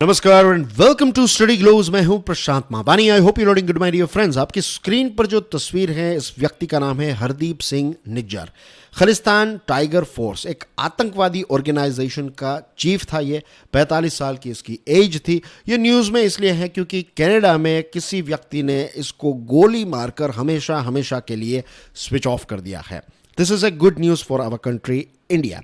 नमस्कार and welcome to study glows. मैं हूं Prashant Mabani. I hope you loading good my dear friends. आपकी screen पर जो तस्वीर है इस व्यक्ति का नाम है हरदीप सिंह निज्जर। खालिस्तान टाइगर फोर्स एक आतंकवादी ऑर्गेनाइजेशन का चीफ था। ये 45 साल की इसकी एज थी। ये न्यूज़ में इसलिए है क्योंकि कनाडा में किसी व्यक्ति ने इसको गोली मारकर हमेशा हमेशा के लिए स्विच ऑफ कर दिया है। This is a good news for our country India.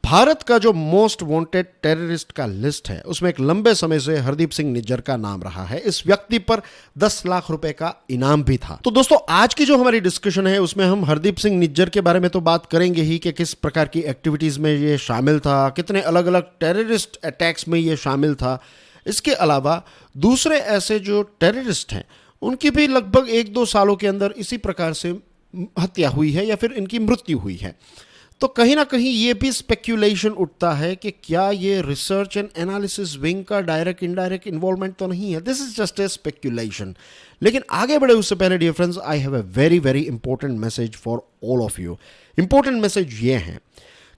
Bharat का जो मोस्ट वांटेड टेररिस्ट का लिस्ट है उसमें एक लंबे समय से हरदीप सिंह निज्जर का नाम रहा है। इस व्यक्ति पर 10 लाख रुपए का इनाम भी था। तो दोस्तों, आज की जो हमारी डिस्कशन है उसमें हम हरदीप सिंह निज्जर के बारे में तो बात करेंगे ही कि किस प्रकार की एक्टिविटीज में ये शामिल था, कितने अलग अलग टेररिस्ट अटैक्स में ये शामिल था। इसके अलावा दूसरे ऐसे जो टेररिस्ट हैं उनकी भी लगभग 1-2 सालों के अंदर इसी प्रकार से हत्या हुई है या फिर इनकी मृत्यु हुई है। तो कहीं ना कहीं ये भी स्पेक्यूलेशन उठता है कि क्या ये रिसर्च एंड एनालिसिस विंग का डायरेक्ट इनडायरेक्ट इन्वॉल्वमेंट तो नहीं है। This is just a speculation. लेकिन आगे बढ़े उससे पहले dear friends, I have a very very important message for all of you. Important message ये है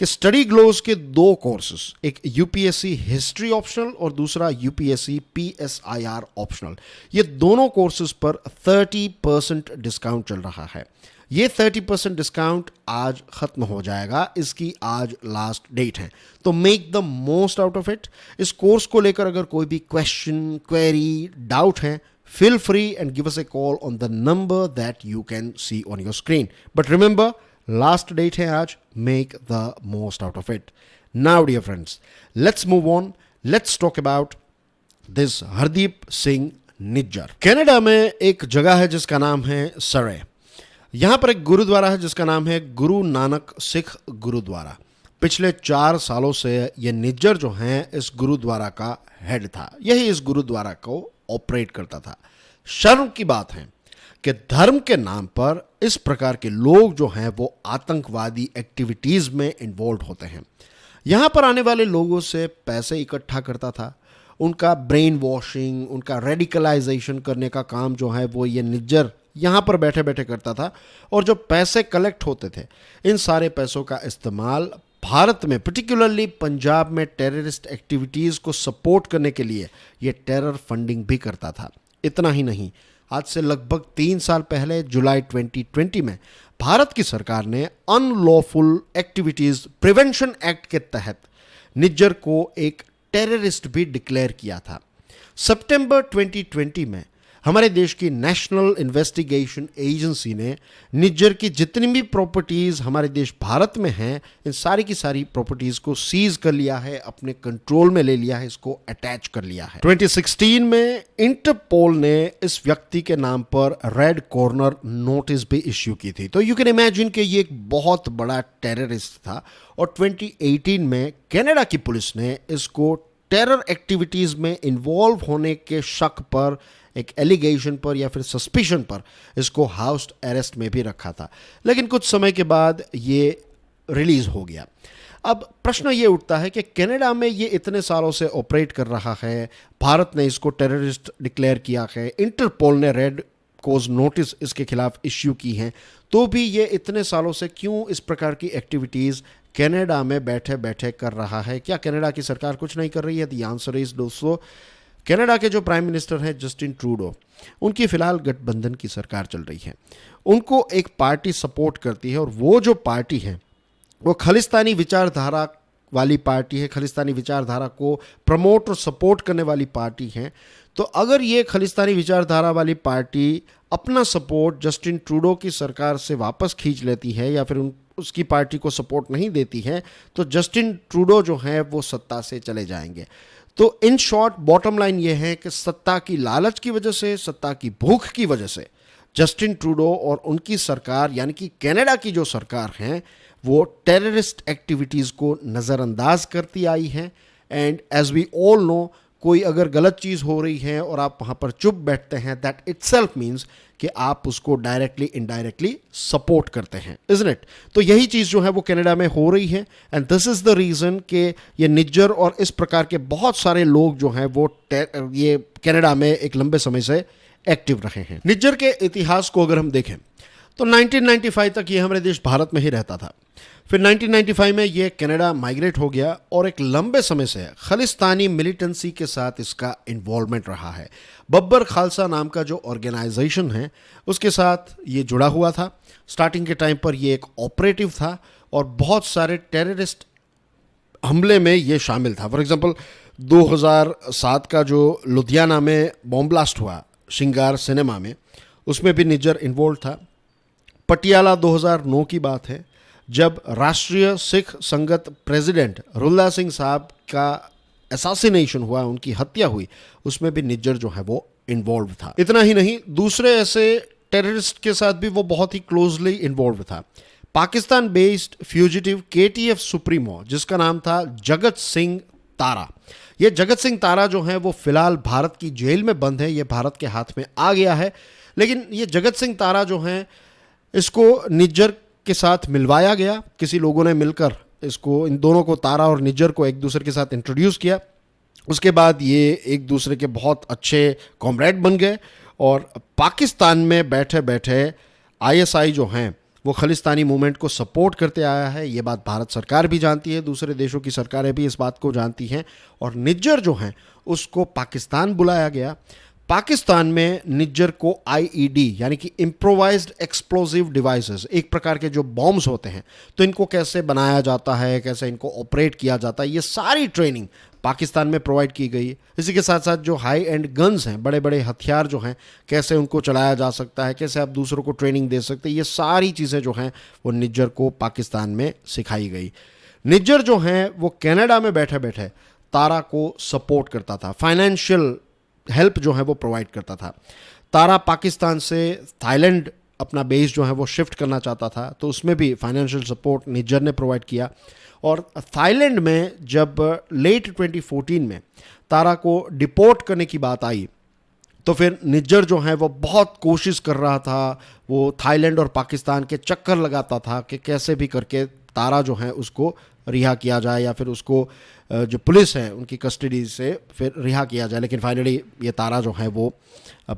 कि स्टडी ग्लोज के 2 कोर्सेस, एक यूपीएससी हिस्ट्री ऑप्शनल और दूसरा यूपीएससी पीएसआईआर ऑप्शनल, ये दोनों कोर्सेज पर 30% डिस्काउंट चल रहा है। ये 30% डिस्काउंट आज खत्म हो जाएगा। इसकी आज लास्ट डेट है, तो make the most out of it. इस कोर्स को लेकर अगर कोई भी क्वेश्चन, क्वेरी, डाउट है, feel free and give us a call on the number that you can see on your screen. But remember, last date है आज, make the most out of it. Now dear friends, let's move on. Let's talk about this Hardeep Singh Nijjar. Canada में एक जगह है जिसका नाम है सरे। यहाँ पर एक गुरुद्वारा है जिसका नाम है गुरु नानक सिख गुरुद्वारा। पिछले 4 सालों से ये निज्जर जो हैं इस गुरुद्वारा का हेड था। यही इस गुरुद्वारा को ऑपरेट करता था। शर्म की बात है कि धर्म के नाम पर इस प्रकार के लोग जो हैं वो आतंकवादी एक्टिविटीज़ में इन्वॉल्व होते हैं। यहाँ पर आने वाले लोगों से पैसे इकट्ठा करता था। उनका ब्रेन वॉशिंग, उनका रेडिकलाइजेशन करने का काम जो है वो ये निज्जर यहाँ पर बैठे बैठे करता था। और जो पैसे कलेक्ट होते थे, इन सारे पैसों का इस्तेमाल भारत में, पर्टिकुलरली पंजाब में टेररिस्ट एक्टिविटीज़ को सपोर्ट करने के लिए ये टेरर फंडिंग भी करता था। इतना ही नहीं, आज से लगभग 3 साल पहले जुलाई 2020 में भारत की सरकार ने अनलॉफुल एक्टिविटीज़ प्रिवेंशन एक्ट के तहत निज्जर को एक टेररिस्ट भी डिक्लेयर किया था। सितंबर 2020 में हमारे देश की नेशनल इन्वेस्टिगेशन एजेंसी ने निज्जर की जितनी भी प्रॉपर्टीज़ हमारे देश भारत में हैं, इन सारी की सारी प्रॉपर्टीज़ को सीज कर लिया है, अपने कंट्रोल में ले लिया है, इसको अटैच कर लिया है। 2016 में इंटरपोल ने इस व्यक्ति के नाम पर रेड कॉर्नर नोटिस भी इश्यू की थी। तो यू कैन इमेजिन कि ये एक बहुत बड़ा टेररिस्ट था। और 2018 में कनाडा की पुलिस ने इसको टेरर एक्टिविटीज़ में इन्वॉल्व होने के शक पर, एक एलिगेशन पर या फिर सस्पिशन पर इसको हाउस अरेस्ट में भी रखा था। लेकिन कुछ समय के बाद ये रिलीज़ हो गया। अब प्रश्न ये उठता है कि कनाडा में ये इतने सालों से ऑपरेट कर रहा है, भारत ने इसको टेररिस्ट डिक्लेयर किया है, इंटरपोल ने रेड कोज नोटिस इसके खिलाफ इश्यू की हैं, तो भी ये इतने सालों से क्यों इस प्रकार की एक्टिविटीज़ कनाडा में बैठे बैठे कर रहा है? क्या कनाडा की सरकार कुछ नहीं कर रही है? द आंसर इज दोस्तों, कनाडा के जो प्राइम मिनिस्टर हैं जस्टिन ट्रूडो, उनकी फ़िलहाल गठबंधन की सरकार चल रही है। उनको एक पार्टी सपोर्ट करती है और वो जो पार्टी है वो खालिस्तानी विचारधारा वाली पार्टी है, खालिस्तानी विचारधारा को प्रमोट और सपोर्ट करने वाली पार्टी है। तो अगर ये खालिस्तानी विचारधारा वाली पार्टी अपना सपोर्ट जस्टिन ट्रूडो की सरकार से वापस खींच लेती है या फिर उसकी पार्टी को सपोर्ट नहीं देती है, तो जस्टिन ट्रूडो जो है वो सत्ता से चले जाएंगे। तो इन शॉर्ट बॉटम लाइन ये है कि सत्ता की लालच की वजह से, सत्ता की भूख की वजह से जस्टिन ट्रूडो और उनकी सरकार यानी कि कनाडा की जो सरकार है वो टेररिस्ट एक्टिविटीज़ को नज़रअंदाज करती आई है। And as we all know, कोई अगर गलत चीज़ हो रही है और आप वहाँ पर चुप बैठते हैं, दैट इटसेल्फ मीन्स कि आप उसको डायरेक्टली इनडायरेक्टली सपोर्ट करते हैं, इज़न्ट इट? तो यही चीज़ जो है वो कनाडा में हो रही है। And this is the reason कि ये निज्जर और इस प्रकार के बहुत सारे लोग जो हैं वो ये कनाडा में एक लंबे समय से एक्टिव रहे हैं। निज्जर के इतिहास को अगर हम देखें तो 1995 तक ये हमारे देश भारत में ही रहता था। फिर 1995 में ये कनाडा माइग्रेट हो गया और एक लंबे समय से खालिस्तानी मिलिटेंसी के साथ इसका इन्वॉल्वमेंट रहा है। बब्बर खालसा नाम का जो ऑर्गेनाइजेशन है उसके साथ ये जुड़ा हुआ था। स्टार्टिंग के टाइम पर ये एक ऑपरेटिव था और बहुत सारे टेररिस्ट हमले में ये शामिल था। फॉर एग्जांपल 2007 का जो लुधियाना में बॉम्ब ब्लास्ट हुआ श्रृंगार सिनेमा में, उसमें भी निज्जर इन्वॉल्व था। पटियाला 2009 की बात है जब राष्ट्रीय सिख संगत प्रेसिडेंट रुल्ला सिंह साहब का असैसिनेशन हुआ, उनकी हत्या हुई, उसमें भी निज्जर जो है वो इन्वॉल्व था। इतना ही नहीं, दूसरे ऐसे टेररिस्ट के साथ भी वो बहुत ही क्लोजली इन्वॉल्व था। Pakistan based fugitive KTF supremo जिसका नाम था जगत सिंह तारा, ये जगत सिंह तारा जो है वो फिलहाल भारत की जेल में बंद है। ये भारत के हाथ में आ गया है, लेकिन ये जगत सिंह तारा जो है इसको निज्जर के साथ मिलवाया गया। किसी लोगों ने मिलकर इसको, इन दोनों को, तारा और निज्जर को एक दूसरे के साथ इंट्रोड्यूस किया। उसके बाद ये एक दूसरे के बहुत अच्छे कॉमरेड बन गए और पाकिस्तान में बैठे बैठे ISI जो हैं वो खालिस्तानी मूवमेंट को सपोर्ट करते आया है। ये बात भारत सरकार भी जानती है, दूसरे देशों की सरकारें भी इस बात को जानती हैं। और निज्जर जो हैं उसको पाकिस्तान बुलाया गया। पाकिस्तान में निज्जर को IED यानी कि इम्प्रोवाइज्ड एक्सप्लोजिव डिवाइसेस, एक प्रकार के जो बॉम्ब्स होते हैं, तो इनको कैसे बनाया जाता है, कैसे इनको ऑपरेट किया जाता है, ये सारी ट्रेनिंग पाकिस्तान में प्रोवाइड की गई। इसी के साथ साथ जो हाई एंड गन्स हैं, बड़े बड़े हथियार जो हैं, कैसे उनको चलाया जा सकता है, कैसे आप दूसरों को ट्रेनिंग दे सकते हैं, ये सारी चीज़ें जो हैं वो निज्जर को पाकिस्तान में सिखाई गई। निज्जर जो हैं वो कनाडा में बैठे बैठे तारा को सपोर्ट करता था, फाइनेंशियल हेल्प जो है वो प्रोवाइड करता था। तारा पाकिस्तान से थाईलैंड अपना बेस जो है वो शिफ्ट करना चाहता था, तो उसमें भी फाइनेंशियल सपोर्ट निज्जर ने प्रोवाइड किया। और थाईलैंड में जब लेट 2014 में तारा को डिपोर्ट करने की बात आई, तो फिर निज्जर जो है वो बहुत कोशिश कर रहा था, वो थाईलैंड और पाकिस्तान के चक्कर लगाता था कि कैसे भी करके तारा जो है उसको रिहा किया जाए या फिर उसको जो पुलिस है उनकी कस्टडी से फिर रिहा किया जाए। लेकिन फाइनली ये तारा जो है वो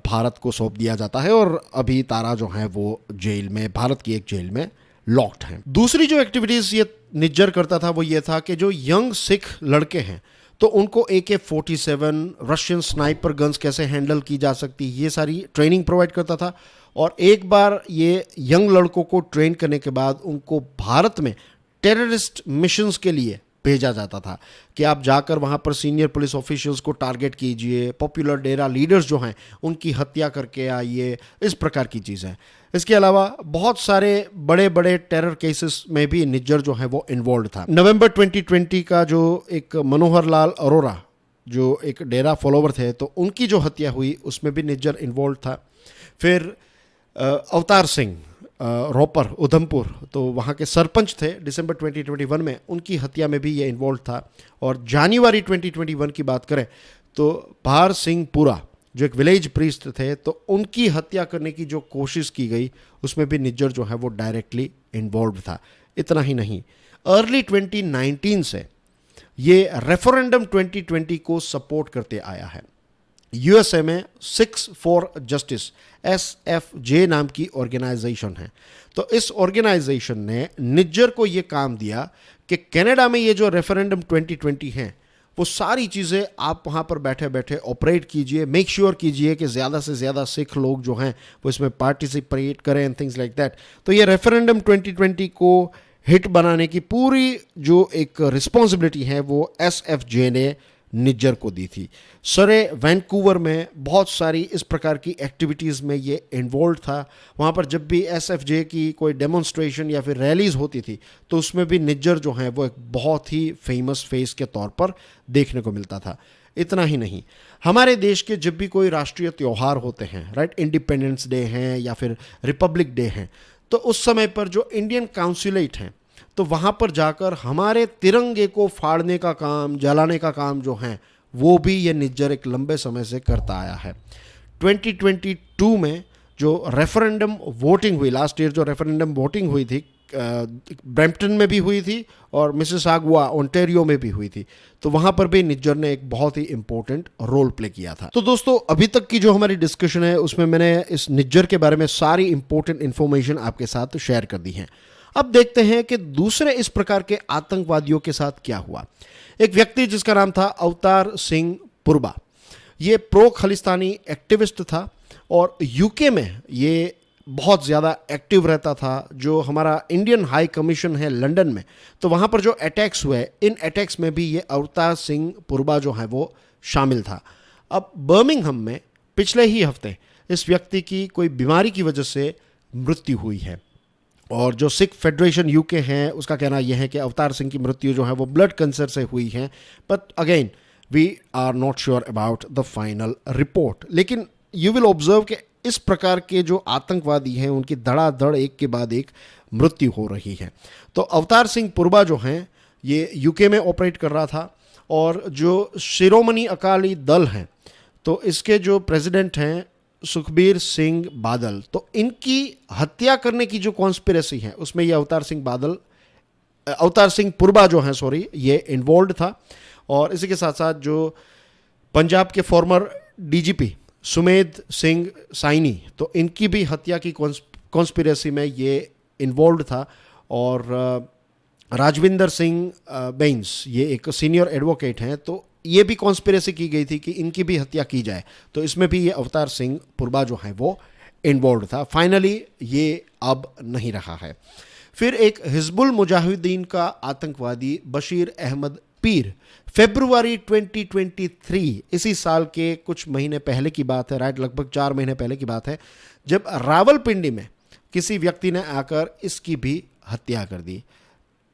भारत को सौंप दिया जाता है और अभी तारा जो है वो जेल में, भारत की एक जेल में लॉक्ड है। दूसरी जो एक्टिविटीज़ ये निज्जर करता था वो ये था कि जो यंग सिख लड़के हैं तो उनको AK-47 रशियन स्नाइपर गन्स कैसे हैंडल की जा सकती, ये सारी ट्रेनिंग प्रोवाइड करता था। और एक बार ये यंग लड़कों को ट्रेन करने के बाद उनको भारत में टेररिस्ट मिशंस के लिए भेजा जाता था कि आप जाकर वहाँ पर सीनियर पुलिस ऑफिशियल्स को टारगेट कीजिए, पॉपुलर डेरा लीडर्स जो हैं उनकी हत्या करके आइए, इस प्रकार की चीज़ें। इसके अलावा बहुत सारे बड़े बड़े टेरर केसेस में भी निज्जर जो है वो इन्वॉल्व था। नवंबर 2020 का जो एक मनोहर लाल अरोरा जो एक डेरा फॉलोवर थे, तो उनकी जो हत्या हुई उसमें भी निज्जर इन्वॉल्व था। फिर अवतार सिंह रोपर उधमपुर, तो वहाँ के सरपंच थे दिसंबर 2021 में, उनकी हत्या में भी ये इन्वॉल्व था। और जनवरी 2021 की बात करें तो भार सिंह पुरा जो एक विलेज प्रीस्ट थे, तो उनकी हत्या करने की जो कोशिश की गई उसमें भी निज्जर जो है वो डायरेक्टली इन्वॉल्व था। इतना ही नहीं, अर्ली 2019 से ये रेफरेंडम 2020 को सपोर्ट करते आया है। USA में 6 फॉर जस्टिस SFJ नाम की ऑर्गेनाइजेशन है, तो इस ऑर्गेनाइजेशन ने निज्जर को ये काम दिया कि कनाडा में ये जो रेफरेंडम 2020 है वो सारी चीज़ें आप वहाँ पर बैठे बैठे ऑपरेट कीजिए, मेक श्योर कीजिए कि ज़्यादा से ज़्यादा सिख लोग जो हैं वो इसमें पार्टिसिपेट करें एंड थिंग्स लाइक दैट। तो ये रेफरेंडम 2020 को हिट बनाने की पूरी जो एक रिस्पॉन्सिबिलिटी है वो SFJ ने निज्जर को दी थी। सरे वैंकूवर में बहुत सारी इस प्रकार की एक्टिविटीज़ में ये इन्वॉल्व था। वहाँ पर जब भी SFJ की कोई डेमोन्स्ट्रेशन या फिर रैलीज होती थी तो उसमें भी निज्जर जो है वो एक बहुत ही फेमस फेस के तौर पर देखने को मिलता था। इतना ही नहीं, हमारे देश के जब भी कोई राष्ट्रीय त्यौहार होते हैं, राइट, इंडिपेंडेंस डे हैं या फिर रिपब्लिक डे हैं, तो उस समय पर जो इंडियन काउंसिलेट हैं तो वहाँ पर जाकर हमारे तिरंगे को फाड़ने का काम, जलाने का काम जो है वो भी ये निज्जर एक लंबे समय से करता आया है। 2022 में जो रेफरेंडम वोटिंग हुई, लास्ट ईयर जो रेफरेंडम वोटिंग हुई थी ब्रैम्पटन में भी हुई थी और मिसिसागुआ ओंटारियो में भी हुई थी। तो वहाँ पर भी निज्जर ने एक बहुत ही इंपॉर्टेंट रोल प्ले किया था। तो दोस्तों, अभी तक की जो हमारी डिस्कशन है उसमें मैंने इस निज्जर के बारे में सारी इंपॉर्टेंट इन्फॉर्मेशन आपके साथ शेयर कर दी है। अब देखते हैं कि दूसरे इस प्रकार के आतंकवादियों के साथ क्या हुआ। एक व्यक्ति जिसका नाम था अवतार सिंह पुरबा, ये प्रो खालिस्तानी एक्टिविस्ट था और यूके में ये बहुत ज़्यादा एक्टिव रहता था। जो हमारा इंडियन हाई कमीशन है लंदन में, तो वहाँ पर जो अटैक्स हुए, इन अटैक्स में भी ये अवतार सिंह पुरबा जो है वो शामिल था। अब बर्मिंघम में पिछले ही हफ्ते इस व्यक्ति की कोई बीमारी की वजह से मृत्यु हुई है और जो सिख फेडरेशन यूके हैं उसका कहना यह है कि अवतार सिंह की मृत्यु जो है वो ब्लड कैंसर से हुई है। But again we are not sure about the final report. लेकिन यू विल ऑब्जर्व कि इस प्रकार के जो आतंकवादी हैं उनकी धड़ाधड़ एक के बाद एक मृत्यु हो रही है। तो अवतार सिंह पुरबा जो हैं ये यूके में ऑपरेट कर रहा था और जो शिरोमणि अकाली दल हैं तो इसके जो प्रेसिडेंट हैं सुखबीर सिंह बादल, तो इनकी हत्या करने की जो कॉन्स्पिरेसी है उसमें ये अवतार सिंह पुरबा जो है ये इन्वॉल्व था। और इसी के साथ साथ जो पंजाब के फॉर्मर डीजीपी सुमेध सिंह साइनी, तो इनकी भी हत्या की कॉन्स्पिरेसी में ये इन्वॉल्व था। और राजविंदर सिंह बेंस, ये एक सीनियर एडवोकेट हैं, तो ये भी कॉन्स्पिरेसी की गई थी कि इनकी भी हत्या की जाए। तो इसमें भी ये अवतार सिंह पुरबा जो है वो इन्वॉल्व था। फाइनली ये अब नहीं रहा है। फिर एक हिजबुल मुजाहिदीन का आतंकवादी बशीर अहमद पीर, फरवरी 2023 इसी साल के कुछ महीने पहले की बात है, राइट, लगभग 4 महीने पहले की बात है, जब रावलपिंडी में किसी व्यक्ति ने आकर इसकी भी हत्या कर दी।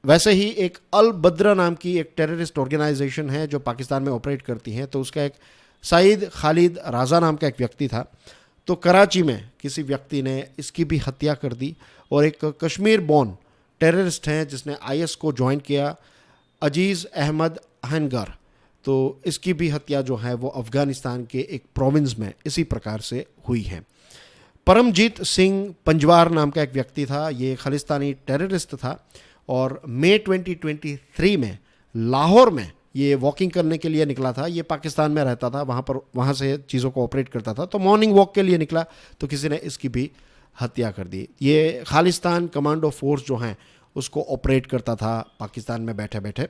वैसे ही एक अल बद्र नाम की एक टेररिस्ट ऑर्गेनाइजेशन है जो पाकिस्तान में ऑपरेट करती है, तो उसका एक सईद खालिद राजा नाम का एक व्यक्ति था। तो कराची में किसी व्यक्ति ने इसकी भी हत्या कर दी। और एक कश्मीर बोर्न टेररिस्ट हैं जिसने आईएस को ज्वाइन किया, अजीज़ अहमद अहनगर, तो इसकी भी हत्या जो है वो अफ़गानिस्तान के एक प्रोविंस में इसी प्रकार से हुई है। परमजीत सिंह पंजवार नाम का एक व्यक्ति था, ये खालिस्तानी टेररिस्ट था और मई 2023 में लाहौर में ये वॉकिंग करने के लिए निकला था। ये पाकिस्तान में रहता था, वहाँ से चीज़ों को ऑपरेट करता था, तो मॉर्निंग वॉक के लिए निकला तो किसी ने इसकी भी हत्या कर दी। ये खालिस्तान कमांडो फोर्स जो हैं उसको ऑपरेट करता था पाकिस्तान में बैठे बैठे।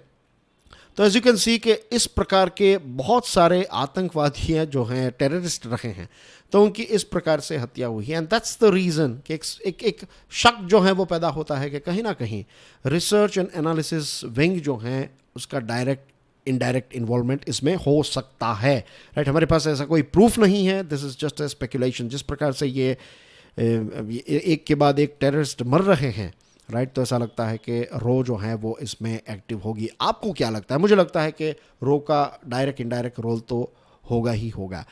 तो एज यू कैन सी कि इस प्रकार के बहुत सारे आतंकवादी हैं जो हैं टेररिस्ट रहे हैं, तो उनकी इस प्रकार से हत्या हुई है। एंड दैट्स द रीज़न कि एक शक जो है वो पैदा होता है कि कहीं ना कहीं रिसर्च एंड एनालिसिस विंग जो है उसका डायरेक्ट इनडायरेक्ट इन्वॉल्वमेंट इसमें हो सकता है। राइट, हमारे पास ऐसा कोई प्रूफ नहीं है, this is just a speculation. जिस प्रकार से ये एक के बाद एक टेररिस्ट मर रहे हैं, राइट, तो ऐसा लगता है कि रो जो है वो इसमें एक्टिव होगी। आपको क्या लगता है? मुझे लगता है कि रो का डायरेक्ट इनडायरेक्ट रोल तो होगा ही होगा।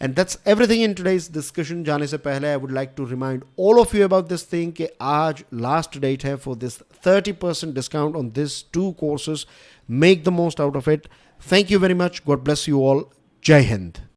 And that's everything in today's discussion. जाने से पहले I would like to remind all of you about this thing कि आज लास्ट डेट है for this 30% discount on this 2 courses. Make the most out of it. Thank you very much. God bless you all. जय हिंद।